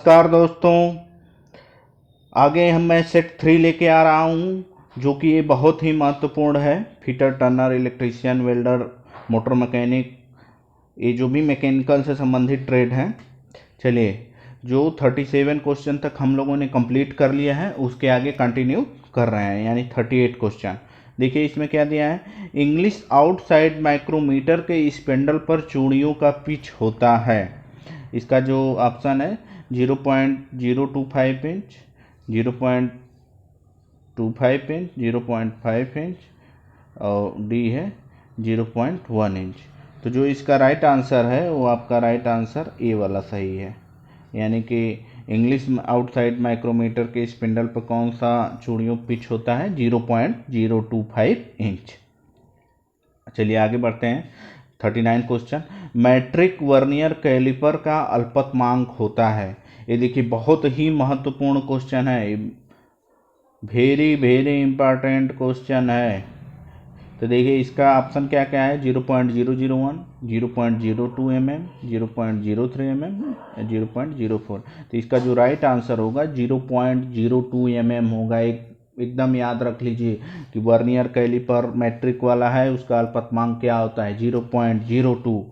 नमस्कार दोस्तों, आगे मैं सेट 3 लेके आ रहा हूँ जो कि ये बहुत ही महत्वपूर्ण है। Fitter, Turner, electrician, welder, motor mechanic, ये जो भी मैकेनिकल से संबंधित ट्रेड हैं। चलिए, जो 37 क्वेश्चन तक हम लोगों ने कंप्लीट कर लिया है उसके आगे कंटिन्यू कर रहे हैं, यानी 38 क्वेश्चन। देखिए इसमें क्या दिया है। इंग्लिश आउटसाइड माइक्रोमीटर के स्पेंडल पर चूड़ियों का पिच होता है। इसका जो ऑप्शन है 0.025 इंच, 0.25 इंच, 0.5 इंच और डी है 0.1 इंच। तो जो इसका राइट आंसर है वो आपका राइट आंसर ए वाला सही है, यानी कि इंग्लिश आउटसाइड माइक्रोमीटर के स्पिंडल पर कौन सा चूड़ियों पिच होता है 0.025 इंच। चलिए आगे बढ़ते हैं। 39 क्वेश्चन, मैट्रिक वर्नियर कैलिपर का अल्पतमांक होता है। ये देखिए बहुत ही महत्वपूर्ण क्वेश्चन है, वेरी वेरी इंपॉर्टेंट क्वेश्चन है। तो देखिए इसका ऑप्शन क्या क्या है। 0.001, 0.02 mm, 0.03 mm, 0.04। तो इसका जो राइट आंसर होगा 0.02 mm होगा। एकदम याद रख लीजिए कि वर्नियर कैलिपर मैट्रिक वाला है, उसका अल्पतमांक क्या होता है 0.02,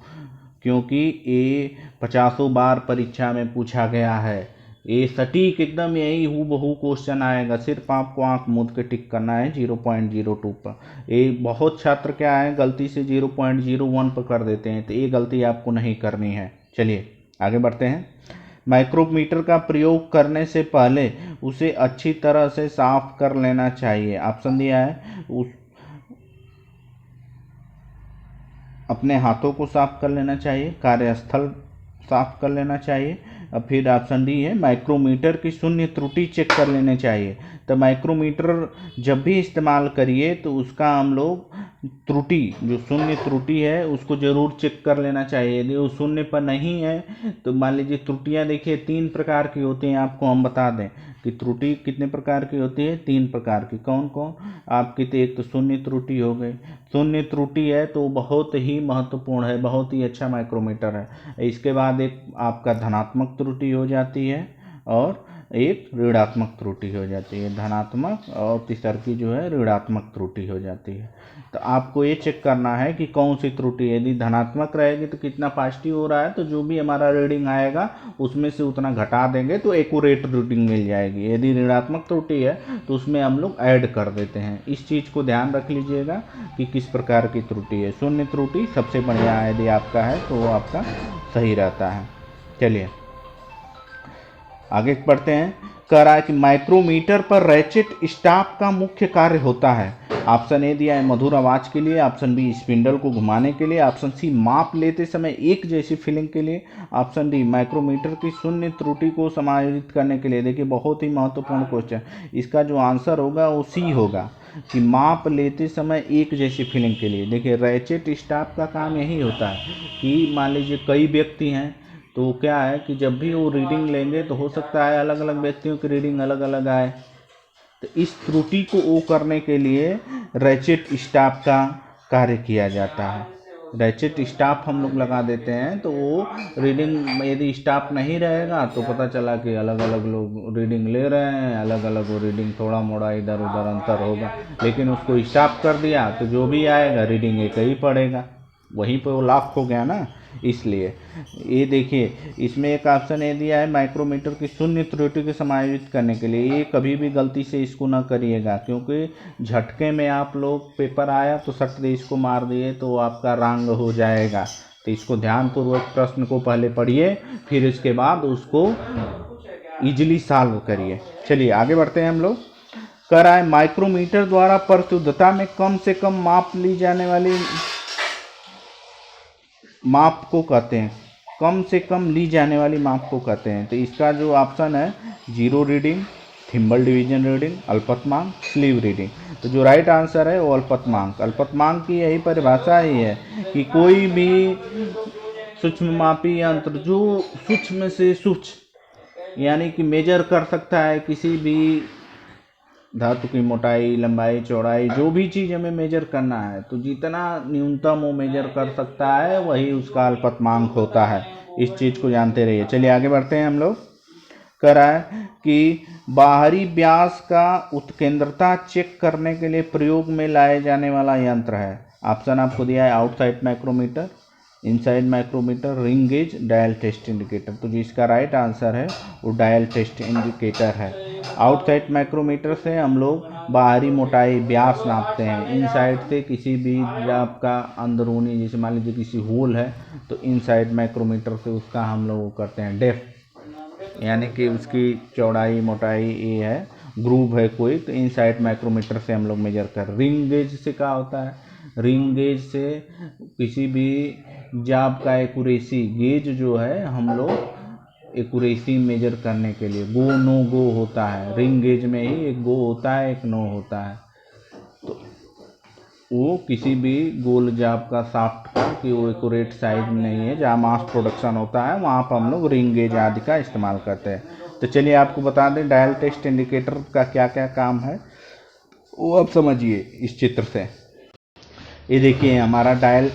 क्योंकि ये 50 बार परीक्षा में पूछा गया है। ये सटीक एकदम यही हूबहू क्वेश्चन आएगा, सिर्फ आपको आंख मूंद के टिक करना है 0.02 पर। ये बहुत छात्र क्या है गलती से 0.01 पर कर देते हैं, तो ये गलती आपको नहीं करनी है। चलिए आगे बढ़ते हैं। माइक्रोमीटर का प्रयोग करने से पहले उसे अच्छी तरह से साफ कर लेना चाहिए। ऑप्शन दिया है अपने हाथों को साफ कर लेना चाहिए, कार्यस्थल साफ कर लेना चाहिए, और फिर ऑप्शन डी है माइक्रोमीटर की शून्य त्रुटि चेक कर लेने चाहिए। तो माइक्रोमीटर जब भी इस्तेमाल करिए तो उसका हम लोग त्रुटि, जो शून्य त्रुटि है उसको ज़रूर चेक कर लेना चाहिए। यदि वो शून्य पर नहीं है तो मान लीजिए त्रुटियां देखिए 3 प्रकार की होती हैं। आपको हम बता दें कि त्रुटि कितने प्रकार की होती है, 3 प्रकार की। कौन कौन आपकी? तो एक तो शून्य त्रुटि हो गई। शून्य त्रुटि है तो बहुत ही महत्वपूर्ण है, बहुत ही अच्छा माइक्रोमीटर है। इसके बाद एक आपका धनात्मक त्रुटि हो जाती है और एक ऋणात्मक त्रुटि हो जाती है। धनात्मक और तीसरी जो है ऋणात्मक त्रुटि हो जाती है। तो आपको ये चेक करना है कि कौन सी त्रुटि, यदि धनात्मक रहेगी तो कितना पॉजिटिव हो रहा है, तो जो भी हमारा रीडिंग आएगा उसमें से उतना घटा देंगे तो एक्यूरेट रीडिंग मिल जाएगी। यदि ऋणात्मक त्रुटि है तो उसमें हम लोग ऐड कर देते हैं। इस चीज़ को ध्यान रख लीजिएगा कि किस प्रकार की त्रुटि है। शून्य त्रुटि सबसे बढ़िया है, यदि आपका है तो वो आपका सही रहता है। चलिए आगे बढ़ते हैं। कह रहा है कि माइक्रोमीटर पर रैचेट स्टाफ का मुख्य कार्य होता है। ऑप्शन ए दिया है मधुर आवाज के लिए, ऑप्शन बी स्पिंडल को घुमाने के लिए, ऑप्शन सी माप लेते समय एक जैसी फीलिंग के लिए, ऑप्शन डी माइक्रोमीटर की शून्य त्रुटि को समायोजित करने के लिए। देखिए बहुत ही महत्वपूर्ण क्वेश्चन, इसका जो आंसर होगा वो सी होगा कि माप लेते समय एक जैसी फीलिंग के लिए। देखिए रैचेट स्टाफ का काम यही होता है कि मान लीजिए कई व्यक्ति हैं, तो क्या है कि जब भी वो रीडिंग लेंगे तो हो सकता है अलग अलग व्यक्तियों की रीडिंग अलग अलग आए। तो इस त्रुटि को वो करने के लिए रैचेट स्टाफ का कार्य किया जाता है। रैचेट स्टाफ हम लोग लगा देते हैं तो वो रीडिंग, यदि स्टाफ नहीं रहेगा तो पता चला कि अलग अलग लोग रीडिंग ले रहे हैं, अलग अलग वो रीडिंग थोड़ा मोड़ा इधर उधर अंतर होगा। लेकिन उसको स्टाफ कर दिया तो जो भी आएगा रीडिंग एक ही पड़ेगा, वहीं पर वो लॉक हो गया ना। इसलिए ये देखिए इसमें एक ऑप्शन ये दिया है माइक्रोमीटर की शून्य त्रुटि को समायोजित करने के लिए। ये कभी भी गलती से इसको ना करिएगा, क्योंकि झटके में आप लोग पेपर आया तो सट दे इसको मार दिए तो आपका रंग हो जाएगा। तो इसको ध्यानपूर्वक प्रश्न को पहले पढ़िए, फिर इसके बाद उसको इजीली सॉल्व करिए। चलिए आगे बढ़ते हैं हम लोग। कह रहा है माइक्रोमीटर द्वारा परिशुद्धता में कम से कम माप ली जाने वाली माप को कहते हैं, कम से कम ली जाने वाली माप को कहते हैं। तो इसका जो ऑप्शन है zero reading, thimble division reading, अल्पतमांक, स्लीव रीडिंग। तो जो राइट आंसर है वो अल्पतमांक। अल्पतमांक की यही परिभाषा ही है कि कोई भी सूक्ष्म मापी यंत्र जो सूक्ष्म से सूक्ष्म, यानी कि मेजर कर सकता है किसी भी धातु की मोटाई, लंबाई, चौड़ाई, जो भी चीज़ हमें मेजर करना है तो जितना न्यूनतम वो मेजर कर सकता है वही उसका अल्पतमांक होता है। इस चीज़ को जानते रहिए। चलिए आगे बढ़ते हैं हम लोग। कह रहा है कि बाहरी व्यास का उत्केंद्रता चेक करने के लिए प्रयोग में लाए जाने वाला यंत्र है। ऑप्शन आपको दिया है outside micrometer, inside micrometer, ring gauge, dial test indicator. तो जो इसका राइट आंसर है वो डायल टेस्ट इंडिकेटर है। आउटसाइड माइक्रोमीटर से हम लोग बाहरी मोटाई व्यास नापते हैं, इनसाइड से किसी भी आपका अंदरूनी, जैसे मान लीजिए किसी होल है तो इनसाइड माइक्रोमीटर से उसका हम लोग करते हैं डेप्थ, यानी कि उसकी चौड़ाई मोटाई ये है, ग्रूव है कोई, तो इनसाइड माइक्रोमीटर से हम लोग मेजर कर। रिंग गेज से क्या होता है, रिंग गेज से किसी भी जाब का एक्यूरेसी, गेज जो है हम लोग एक्यूरेसी मेजर करने के लिए गो नो गो होता है, रिंग गेज में ही एक गो होता है एक नो होता है। तो वो किसी भी गोल जाब का शाफ्ट का कि वो एक्यूरेट साइज में नहीं है, जहाँ मास प्रोडक्शन होता है वहाँ पर हम लोग रिंग गेज आदि का इस्तेमाल करते हैं। तो चलिए आपको बता दें डायल टेस्ट इंडिकेटर का क्या क्या काम है वो अब समझिए इस चित्र से। ये देखिए हमारा डायल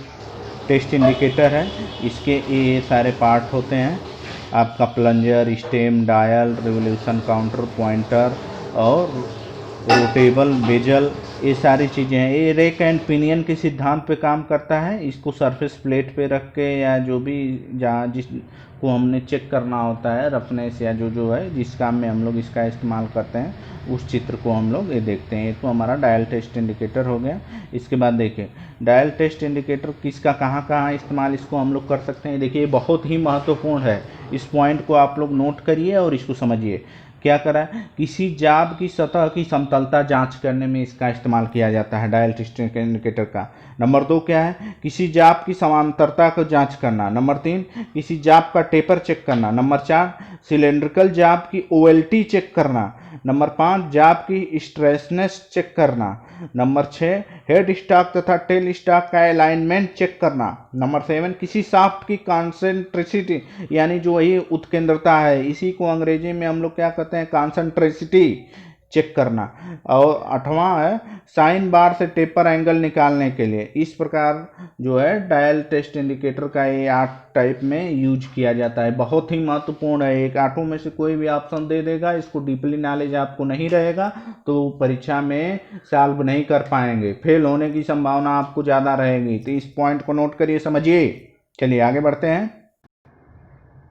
टेस्ट इंडिकेटर है, इसके ये सारे पार्ट होते हैं, आपका plunger, stem, dial, revolution counter, pointer और रोटेबल बेजल, ये सारी चीज़ें हैं। ये रेक एंड पिनियन के सिद्धांत पे काम करता है। इसको सरफेस प्लेट पे रख के या जो भी जहाँ जिसको हमने चेक करना होता है रफनेस या जो है जिस काम में हम लोग इसका इस्तेमाल करते हैं, उस चित्र को हम लोग ये देखते हैं। ये तो हमारा डायल टेस्ट इंडिकेटर हो गया। इसके बाद देखिए डायल टेस्ट इंडिकेटर किसका कहाँ कहाँ इस्तेमाल इसको हम लोग कर सकते हैं। देखिए बहुत ही महत्वपूर्ण है, इस पॉइंट को आप लोग नोट करिए और इसको समझिए। क्या करा है, किसी जाब की सतह की समतलता जांच करने में इसका इस्तेमाल किया जाता है डायल टेस्ट इंडिकेटर का। नंबर 2 क्या है, किसी जाब की समांतरता को जांच करना। नंबर 3 किसी जाब का टेपर चेक करना। नंबर 4 सिलेंड्रिकल जाब की ओएलटी चेक करना। नंबर 5 जाब की स्ट्रेसनेस चेक करना। नंबर 6 हेड स्टॉक तथा टेल स्टॉक का अलाइनमेंट चेक करना। नंबर 7 किसी शाफ्ट की कॉन्सेंट्रिसिटी, यानी जो वही उत्केंद्रता है, इसी को अंग्रेजी में हम लोग क्या कहते हैं, कॉन्सेंट्रिसिटी चेक करना। और 8वां है साइन बार से टेपर एंगल निकालने के लिए। इस प्रकार जो है डायल टेस्ट इंडिकेटर का ये 8 टाइप में यूज किया जाता है। बहुत ही महत्वपूर्ण है, एक 8 में से कोई भी ऑप्शन दे देगा, इसको डीपली नॉलेज आपको नहीं रहेगा तो परीक्षा में सॉल्व नहीं कर पाएंगे, फेल होने की संभावना आपको ज़्यादा रहेगी। तो इस पॉइंट को नोट करिए, समझिए। चलिए आगे बढ़ते हैं।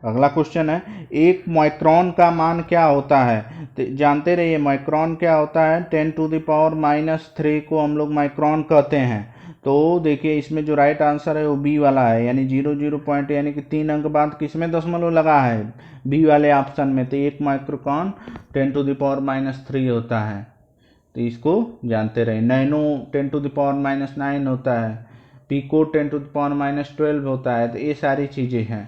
अगला क्वेश्चन है, एक माइक्रोन का मान क्या होता है। तो जानते रहिए माइक्रोन क्या होता है, 10⁻³ को हम लोग माइक्रोन कहते हैं। तो देखिए इसमें जो राइट आंसर है वो बी वाला है, यानी 00 पॉइंट, यानी कि 3 अंक बाद किसमें दशमलव लगा है, बी वाले ऑप्शन में। तो एक माइक्रोन 10⁻³ होता है, तो इसको जानते रहे। नैनो 10⁻⁹ होता है, पीको 10⁻12 होता है। तो ये सारी चीज़ें हैं।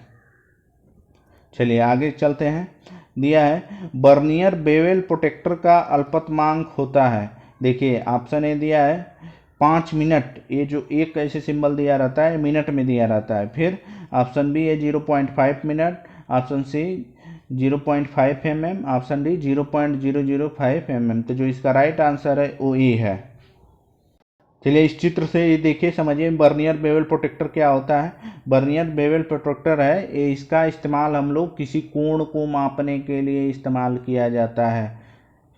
चलिए आगे चलते हैं। दिया है बर्नियर बेवेल प्रोटेक्टर का अल्पतमांक होता है। देखिए ऑप्शन ए दिया है 5 मिनट, ये जो एक ऐसे सिंबल दिया रहता है मिनट में दिया रहता है। फिर ऑप्शन बी है 0.5 minute, option C 0.5 mm, option D 0.005 mm। तो जो इसका राइट आंसर है वो ए है। चलिए इस चित्र से ये देखिए समझिए बर्नियर बेवल प्रोटेक्टर क्या होता है। बर्नियर बेवल प्रोटेक्टर है ये, इसका इस्तेमाल हम लोग किसी कोण को मापने के लिए इस्तेमाल किया जाता है,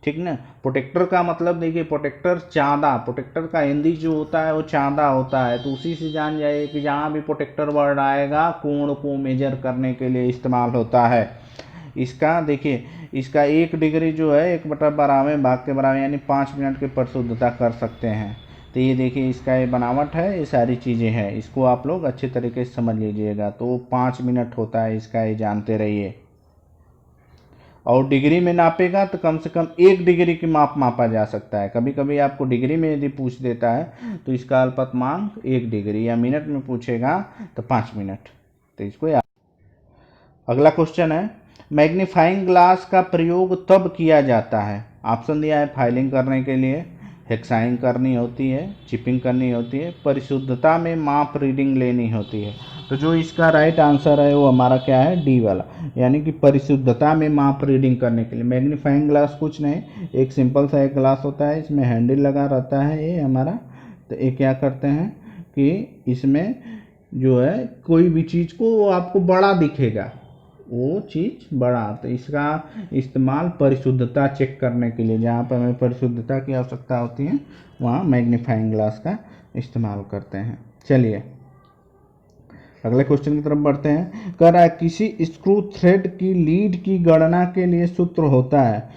ठीक ना। प्रोटेक्टर का मतलब देखिए प्रोटेक्टर चांदा, प्रोटेक्टर का हिंदी जो होता है वो चांदा होता है। तो उसी से जान जाइए कि जहाँ भी प्रोटेक्टर वर्ड आएगा कोण को मेजर करने के लिए इस्तेमाल होता है। इसका देखिए इसका 1 डिग्री जो है 1/12 भाग के बराबर, यानी 5 मिनट की परिशुद्धता कर सकते हैं। तो ये देखिए इसका ये बनावट है, ये सारी चीज़ें हैं, इसको आप लोग अच्छे तरीके से समझ लीजिएगा। तो 5 मिनट होता है इसका, ये जानते रहिए। और डिग्री में नापेगा तो कम से कम 1 डिग्री की माप मापा जा सकता है। कभी कभी आपको डिग्री में यदि पूछ देता है तो इसका अल्पतमांक 1 डिग्री, या मिनट में पूछेगा तो 5 मिनट। तो इसको याद। अगला क्वेश्चन है, मैग्नीफाइंग ग्लास का प्रयोग तब किया जाता है। ऑप्शन दिया है फाइलिंग करने के लिए, हेक्साइंग करनी होती है, चिपिंग करनी होती है, परिशुद्धता में माप रीडिंग लेनी होती है। तो जो इसका राइट आंसर है वो हमारा क्या है, डी वाला, यानी कि परिशुद्धता में माप रीडिंग करने के लिए। मैग्नीफाइंग ग्लास कुछ नहीं, एक सिंपल सा एक ग्लास होता है, इसमें हैंडल लगा रहता है ये हमारा। तो ये क्या करते हैं कि इसमें जो है कोई भी चीज़ को आपको बड़ा दिखेगा, वो चीज़ बड़ा। तो इसका इस्तेमाल परिशुद्धता चेक करने के लिए, जहाँ पर हमें परिशुद्धता की आवश्यकता होती है वहाँ मैग्नीफाइंग ग्लास का इस्तेमाल करते हैं। चलिए अगले क्वेश्चन की तरफ बढ़ते हैं। कह रहा है किसी स्क्रू थ्रेड की लीड की गणना के लिए सूत्र होता है।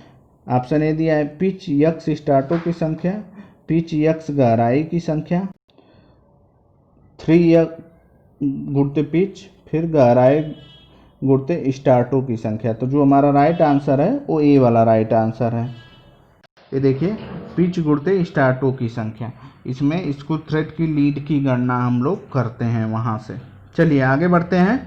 ऑप्शन ए दिया है पिच यक्स स्टार्टों की संख्या, पिच यक्स गहराई की संख्या, 3 गुणते पिच, फिर गहराई गुणते स्टार्टों की संख्या। तो जो हमारा राइट आंसर है वो ए वाला राइट आंसर है। ये देखिए पिच गुणते स्टार्टों की संख्या, इसमें स्क्रू थ्रेड की लीड की गणना हम लोग करते हैं वहाँ से। चलिए आगे बढ़ते हैं।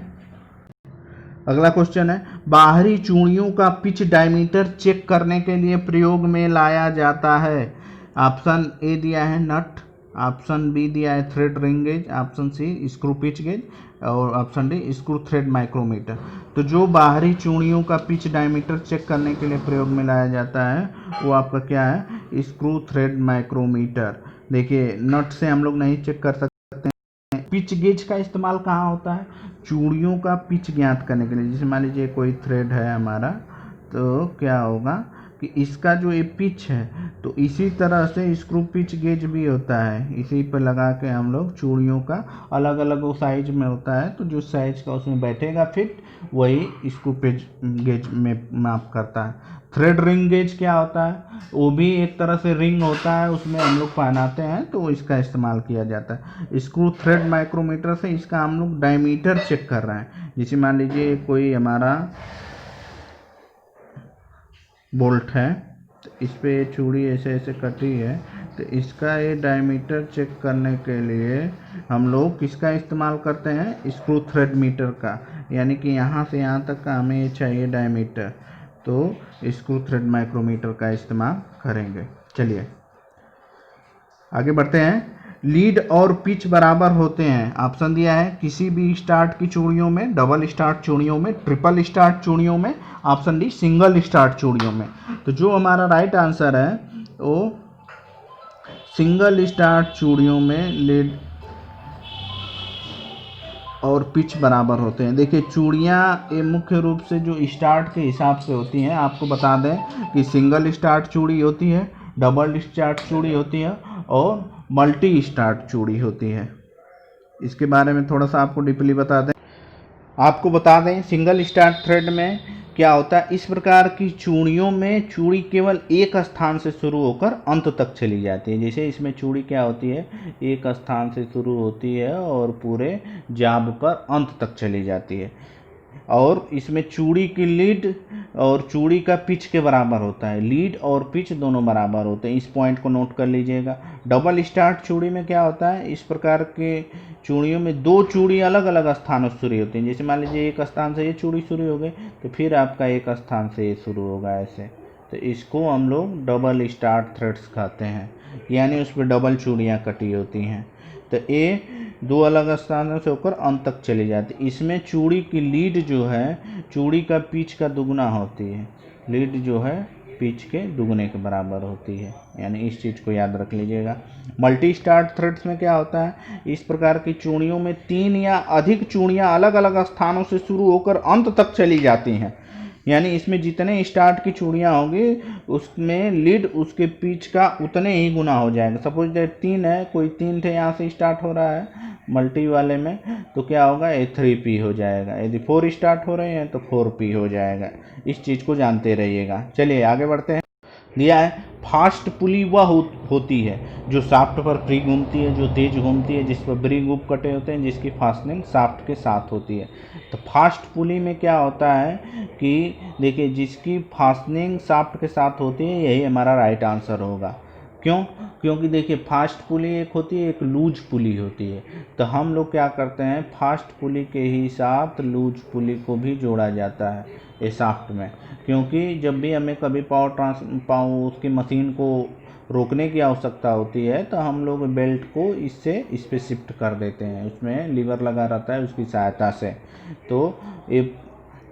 अगला क्वेश्चन है बाहरी चूड़ियों का पिच डायमीटर चेक करने के लिए प्रयोग में लाया जाता है। ऑप्शन ए दिया है नट, ऑप्शन बी दिया है thread ring gauge, option C screw pitch gauge और option D screw thread micrometer. तो जो बाहरी चूड़ियों का पिच डायमीटर चेक करने के लिए प्रयोग में लाया जाता है वो आपका क्या है, स्क्रू थ्रेड माइक्रोमीटर। देखिए नट से हम लोग नहीं चेक कर सकते। पिच गेज का इस्तेमाल कहाँ होता है, चूड़ियों का पिच ज्ञात करने के लिए। जैसे मान लीजिए कोई थ्रेड है हमारा, तो क्या होगा कि इसका जो ये पिच है, तो इसी तरह से स्क्रू पिच गेज भी होता है। इसी पर लगा के हम लोग चूड़ियों का अलग अलग वो साइज में होता है, तो जो साइज का उसमें बैठेगा फिट वही स्क्रू पिच गेज में माप करता है। थ्रेड रिंग गेज क्या होता है, वो भी एक तरह से रिंग होता है, उसमें हम लोग पहनाते हैं, तो इसका इस्तेमाल किया जाता है। स्क्रू थ्रेड माइक्रोमीटर से इसका हम लोग डायमीटर चेक कर रहे हैं। जैसे मान लीजिए कोई हमारा बोल्ट है, तो इस पे चूड़ी ऐसे ऐसे कटी है, तो इसका ये डायमीटर चेक करने के लिए हम लोग किसका इस्तेमाल करते हैं, स्क्रू थ्रेड मीटर का। यानी कि यहाँ से यहाँ तक का हमें ये चाहिए डायमीटर, तो स्क्रू थ्रेड माइक्रोमीटर का इस्तेमाल करेंगे। चलिए आगे बढ़ते हैं। लीड और पिच बराबर होते हैं। ऑप्शन दिया है किसी भी स्टार्ट की चूड़ियों में, डबल स्टार्ट चूड़ियों में, ट्रिपल स्टार्ट चूड़ियों में, ऑप्शन डी सिंगल स्टार्ट चूड़ियों में। तो जो हमारा राइट आंसर है वो सिंगल स्टार्ट चूड़ियों में लीड और पिच बराबर होते हैं। देखिए चूड़ियाँ ये मुख्य रूप से जो स्टार्ट के हिसाब से होती हैं, आपको बता दें कि सिंगल स्टार्ट चूड़ी होती है, डबल स्टार्ट चूड़ी होती है और मल्टी स्टार्ट चूड़ी होती है। इसके बारे में थोड़ा सा आपको डीपली बता दें। आपको बता दें सिंगल स्टार्ट थ्रेड में क्या होता है, इस प्रकार की चूड़ियों में चूड़ी केवल एक स्थान से शुरू होकर अंत तक चली जाती है। जैसे इसमें चूड़ी क्या होती है, एक स्थान से शुरू होती है और पूरे जाब पर अंत तक चली जाती है। और इसमें चूड़ी की लीड और चूड़ी का पिच के बराबर होता है। लीड और पिच दोनों बराबर होते हैं, इस पॉइंट को नोट कर लीजिएगा। डबल स्टार्ट चूड़ी में क्या होता है, इस प्रकार के चूड़ियों में दो चूड़ी अलग अलग स्थानों से शुरू होती हैं। जैसे मान लीजिए एक स्थान से ये चूड़ी शुरू हो गई, तो फिर आपका एक स्थान से ये शुरू होगा ऐसे। तो इसको हम लोग डबल स्टार्ट थ्रेड्स कहते हैं, यानी उस पर डबल चूड़ियाँ कटी होती हैं। तो ये दो अलग स्थानों से होकर अंत तक चली जाती है। इसमें चूड़ी की लीड जो है चूड़ी का पिच का दुगना होती है। लीड जो है पिच के दुगने के बराबर होती है, यानी इस चीज़ को याद रख लीजिएगा। मल्टी स्टार्ट थ्रेड्स में क्या होता है, इस प्रकार की चूड़ियों में 3 या अधिक चूड़ियाँ अलग अलग स्थानों से शुरू होकर अंत तक चली जाती हैं। यानी इसमें जितने स्टार्ट की चूड़ियाँ होंगी उसमें लीड उसके पिच का उतने ही गुना हो जाएगा। सपोज दैट 3 है, कोई 3 थे यहाँ से स्टार्ट हो रहा है मल्टी वाले में, तो क्या होगा ये 3P हो जाएगा। यदि 4 स्टार्ट हो रहे हैं तो 4P हो जाएगा। इस चीज़ को जानते रहिएगा। चलिए आगे बढ़ते हैं। दिया है फास्ट पुली वह होती है जो शाफ्ट पर फ्री घूमती है, जो तेज घूमती है, जिस पर ब्रिग हुक कटे होते हैं, जिसकी फास्टनिंग शाफ्ट के साथ होती है। तो फास्ट पुली में क्या होता है कि देखिए जिसकी फास्टनिंग शाफ्ट के साथ होती है यही हमारा राइट आंसर होगा। क्यों? क्योंकि देखिए फास्ट पुली एक होती है, एक लूज पुली होती है। तो हम लोग क्या करते हैं, फास्ट पुली के ही साथ लूज पुली को भी जोड़ा जाता है ये शाफ्ट में। क्योंकि जब भी हमें कभी पावर उसकी मशीन को रोकने की आवश्यकता होती है तो हम लोग बेल्ट को इस पे शिफ्ट कर देते हैं, उसमें लीवर लगा रहता है उसकी सहायता से। तो ये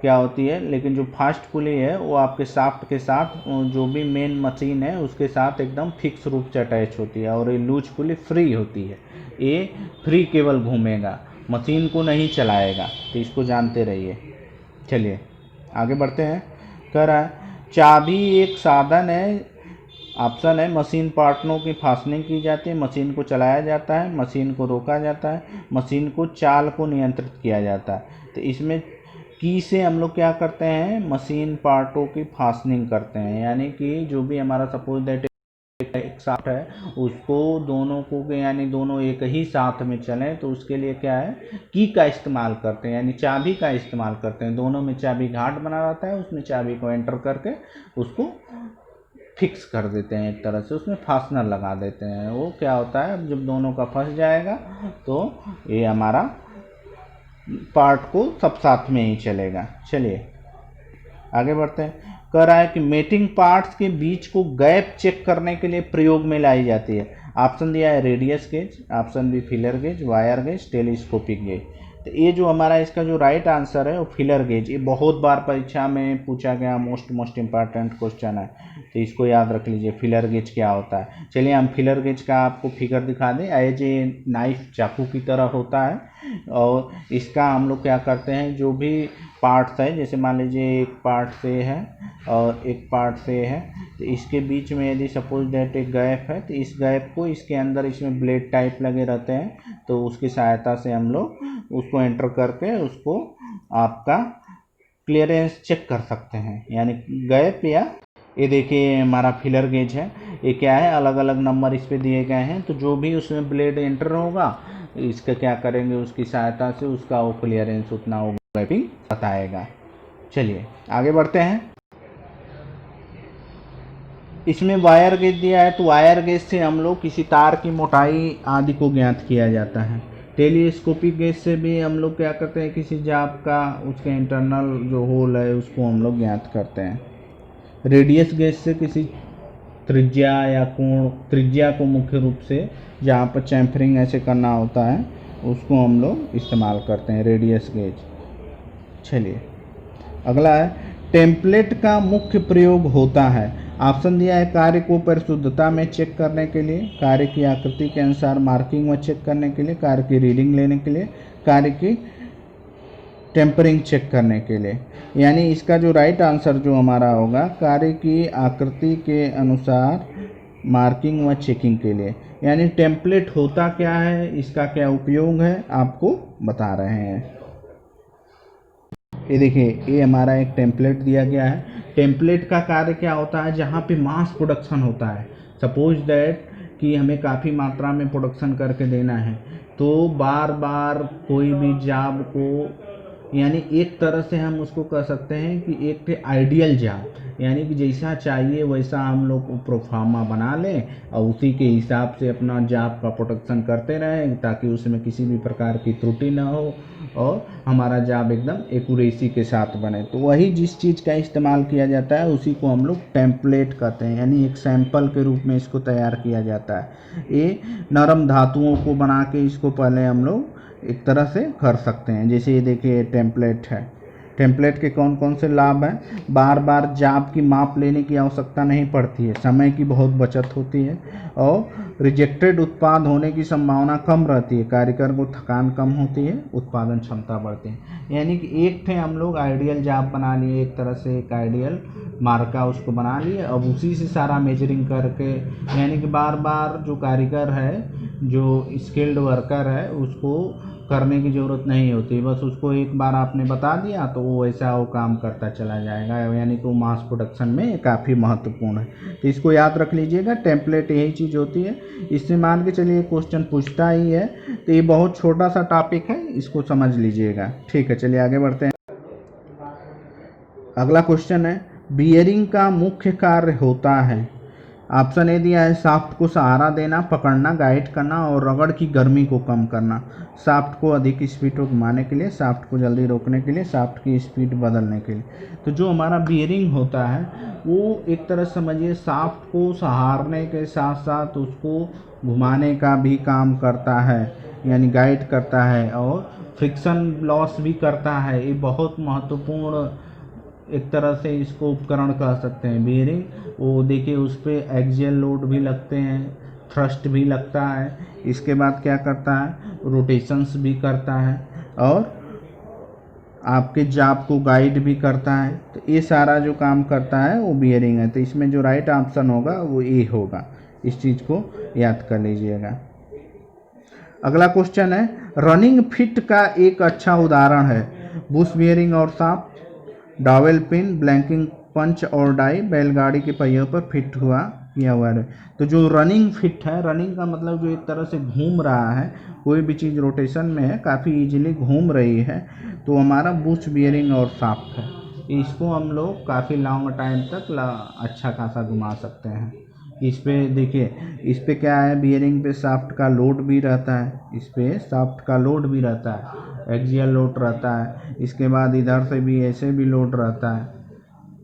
क्या होती है, लेकिन जो फास्ट पुली है वो आपके शाफ्ट के साथ जो भी मेन मशीन है उसके साथ एकदम फिक्स रूप से अटैच होती है। और ये लूज पुली फ्री होती है, ये फ्री केवल घूमेगा, मशीन को नहीं चलाएगा। तो इसको जानते रहिए। चलिए आगे बढ़ते हैं। कह रहा है चाबी एक साधन है, ऑप्शन है मशीन पार्टनों की फास्टनिंग की जाती है, मशीन को चलाया जाता है, मशीन को रोका जाता है, मशीन को चाल को नियंत्रित किया जाता है। तो इसमें की से हम लोग क्या करते हैं, मशीन पार्टों की फास्टनिंग करते हैं, यानी कि जो भी हमारा सपोज दैट एक साथ है उसको दोनों को यानी दोनों एक ही साथ में चलें, तो उसके लिए क्या है की का इस्तेमाल करते हैं, यानी चाबी का इस्तेमाल करते हैं। दोनों में चाबी घाट बना रहता है, उसमें चाबी को एंटर करके उसको फिक्स कर देते हैं, एक तरह से उसमें फास्टनर लगा देते हैं। वो क्या होता है जब दोनों का फंस जाएगा तो ये हमारा पार्ट को सब साथ में ही चलेगा। चलिए आगे बढ़ते हैं। कह रहा है कि मेटिंग पार्ट्स के बीच को गैप चेक करने के लिए प्रयोग में लाई जाती है। ऑप्शन दिया है radius gauge, option B feeler gauge, wire gauge, telescopic gauge. तो ये जो हमारा इसका जो राइट आंसर है वो फिलर गेज। ये बहुत बार परीक्षा में पूछा गया मोस्ट इम्पॉर्टेंट क्वेश्चन है, तो इसको याद रख लीजिए फिलर गेज क्या होता है। चलिए हम फिलर गेज का आपको फिगर दिखा दें। एज ए नाइफ चाकू की तरह होता है, और इसका हम लोग क्या करते हैं जो भी पार्ट्स है, जैसे मान लीजिए एक पार्ट से है और एक पार्ट से है, तो इसके बीच में यदि सपोज दैट एक गैप है, तो इस गैप को इसके अंदर इसमें ब्लेड टाइप लगे रहते हैं, तो उसकी सहायता से हम लोग उसको एंटर करके उसको आपका क्लियरेंस चेक कर सकते हैं, यानी गैप। या ये देखिए हमारा फिलर गेज है, ये क्या है अलग अलग नंबर इस पे दिए गए हैं, तो जो भी उसमें ब्लेड एंटर होगा इसका क्या करेंगे उसकी सहायता से उसका वो क्लियरेंस उतना वो गैपिंग बताएगा। चलिए आगे बढ़ते हैं। इसमें वायर गेज दिया है, तो वायर गेज से हम लोग किसी तार की मोटाई आदि को ज्ञात किया जाता है। टेलीस्कोपिक गेज से भी हम लोग क्या करते हैं किसी जाप का उसके इंटरनल जो होल है उसको हम लोग ज्ञात करते हैं। रेडियस गेज से किसी त्रिज्या या कोण, त्रिज्या को मुख्य रूप से जहाँ पर चैम्फरिंग ऐसे करना होता है उसको हम लोग इस्तेमाल करते हैं, रेडियस गेज। चलिए अगला है टेम्पलेट का मुख्य प्रयोग होता है। ऑप्शन दिया है कार्य को परिशुद्धता में चेक करने के लिए, कार्य की आकृति के अनुसार मार्किंग में चेक करने के लिए, कार्य की रीडिंग लेने के लिए, कार्य की टेम्परिंग चेक करने के लिए। यानी इसका जो राइट आंसर जो हमारा होगा कार्य की आकृति के अनुसार मार्किंग व चेकिंग के लिए। यानी टेम्पलेट होता क्या है, इसका क्या उपयोग है, आपको बता रहे हैं। ये देखिए ये हमारा एक टेम्पलेट दिया गया है। टेम्पलेट का कार्य क्या होता है, जहाँ पे मास प्रोडक्शन होता है, सपोज दैट कि हमें काफ़ी मात्रा में प्रोडक्शन करके देना है, तो बार बार कोई भी जॉब को, यानी एक तरह से हम उसको कह सकते हैं कि एक आइडियल जॉब, यानी कि जैसा चाहिए वैसा हम लोग प्रोफार्मा बना लें और उसी के हिसाब से अपना जॉब का प्रोडक्शन करते रहें, ताकि उसमें किसी भी प्रकार की त्रुटि ना हो और हमारा जॉब एकदम एक्यूरेसी के साथ बने। तो वही जिस चीज़ का इस्तेमाल किया जाता है उसी को हम लोग टेम्पलेट कहते हैं, यानी एक सैंपल के रूप में इसको तैयार किया जाता है। ये नरम धातुओं को बना के इसको पहले हम लोग एक तरह से कर सकते हैं। जैसे ये देखिए टेम्पलेट है, टेम्पलेट के कौन कौन से लाभ हैं, बार बार जॉब की माप लेने की आवश्यकता नहीं पड़ती है, समय की बहुत बचत होती है और रिजेक्टेड उत्पाद होने की संभावना कम रहती है, कारीगर को थकान कम होती है, उत्पादन क्षमता बढ़ती है। यानी कि एक थे हम लोग आइडियल जॉब बना लिए, एक तरह से एक आइडियल मार्का उसको बना लिए, अब उसी से सारा मेजरिंग करके, यानी कि बार बार जो कारीगर है, जो स्किल्ड वर्कर है, उसको करने की ज़रूरत नहीं होती, बस उसको एक बार आपने बता दिया तो वो वैसा वो काम करता चला जाएगा। यानी कि वो मास प्रोडक्शन में काफ़ी महत्वपूर्ण है, तो इसको याद रख लीजिएगा। टेम्पलेट यही चीज़ होती है। इससे मान के चलिए क्वेश्चन पूछता ही है, तो ये बहुत छोटा सा टॉपिक है, इसको समझ लीजिएगा। ठीक है, चलिए आगे बढ़ते हैं। अगला क्वेश्चन है बियरिंग का मुख्य कार्य होता है। ऑप्शन ए दिया है शाफ्ट को सहारा देना, पकड़ना, गाइड करना और रगड़ की गर्मी को कम करना। शाफ्ट को अधिक स्पीड को घुमाने के लिए, शाफ्ट को जल्दी रोकने के लिए, शाफ्ट की स्पीड बदलने के लिए। तो जो हमारा बियरिंग होता है वो एक तरह समझिए शाफ्ट को सहारने के साथ साथ उसको घुमाने का भी काम करता है, यानी गाइड करता है और फ्रिक्शन लॉस भी करता है। ये बहुत महत्वपूर्ण एक तरह से इसको उपकरण कह सकते हैं बियरिंग। वो देखिए उस पर एक्सियल लोड भी लगते हैं, थ्रस्ट भी लगता है, इसके बाद क्या करता है रोटेशंस भी करता है और आपके जाप को गाइड भी करता है। तो ये सारा जो काम करता है वो बियरिंग है। तो इसमें जो राइट ऑप्शन होगा वो ए होगा। इस चीज़ को याद कर लीजिएगा। अगला क्वेश्चन है, रनिंग फिट का एक अच्छा उदाहरण है बुश बियरिंग और शाफ्ट, डॉवेल पिन, ब्लैंकिंग पंच और डाई बैलगाड़ी के पहियों पर फिट किया हुआ है। तो जो रनिंग फिट है, रनिंग का मतलब जो एक तरह से घूम रहा है, कोई भी चीज़ रोटेशन में है, काफ़ी इजीली घूम रही है, तो हमारा बुश बियरिंग और शाफ्ट है। इसको हम लोग काफ़ी लॉन्ग टाइम तक अच्छा खासा घुमा सकते हैं। इस पे देखिए, इस पे क्या है, बियरिंग पे शाफ्ट का लोड भी रहता है, इस पे शाफ्ट का लोड भी रहता है, एक्सियल लोड रहता है। इसके बाद इधर से भी ऐसे भी लोड रहता है,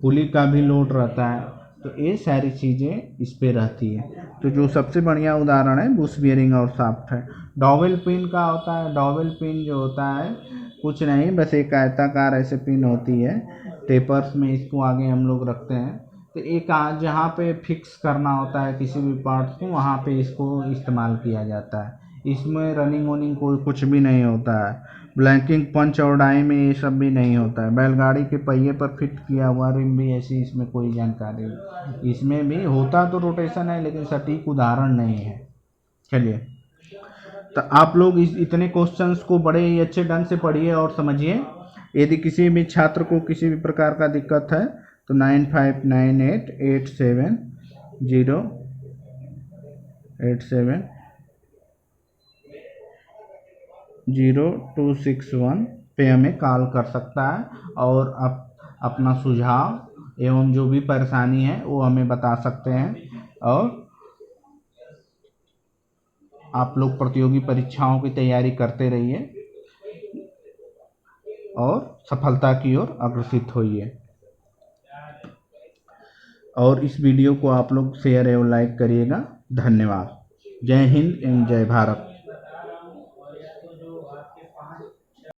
पुली का भी लोड रहता है। तो ये सारी चीज़ें इस पे रहती है। तो जो सबसे बढ़िया उदाहरण है बुश बियरिंग और शाफ्ट है। डॉवेल पिन का होता है, डॉवेल पिन जो होता है कुछ नहीं, बस एक आयताकार ऐसे पिन होती है, टेपर्स में इसको आगे हम लोग रखते हैं। तो एक जहाँ पे फिक्स करना होता है किसी भी पार्ट्स को, वहाँ पे इसको इस्तेमाल किया जाता है। इसमें रनिंग वनिंग कोई कुछ भी नहीं होता है। ब्लैंकिंग पंच और डाई में ये सब भी नहीं होता है। बैलगाड़ी के पहिए पर फिट किया हुआ रिम भी ऐसी इसमें कोई जानकारी नहीं। इसमें भी होता तो रोटेशन है, लेकिन सटीक उदाहरण नहीं है। चलिए, तो आप लोग इतने क्वेश्चंस को बड़े ही अच्छे ढंग से पढ़िए और समझिए। यदि किसी भी छात्र को किसी भी प्रकार का दिक्कत है तो 959870870261 पे हमें कॉल कर सकता है और अपना सुझाव एवं जो भी परेशानी है वो हमें बता सकते हैं। और आप लोग प्रतियोगी परीक्षाओं की तैयारी करते रहिए और सफलता की ओर अग्रसित होइए। और इस वीडियो को आप लोग शेयर एवं लाइक करिएगा। धन्यवाद। जय हिंद एवं जय भारत।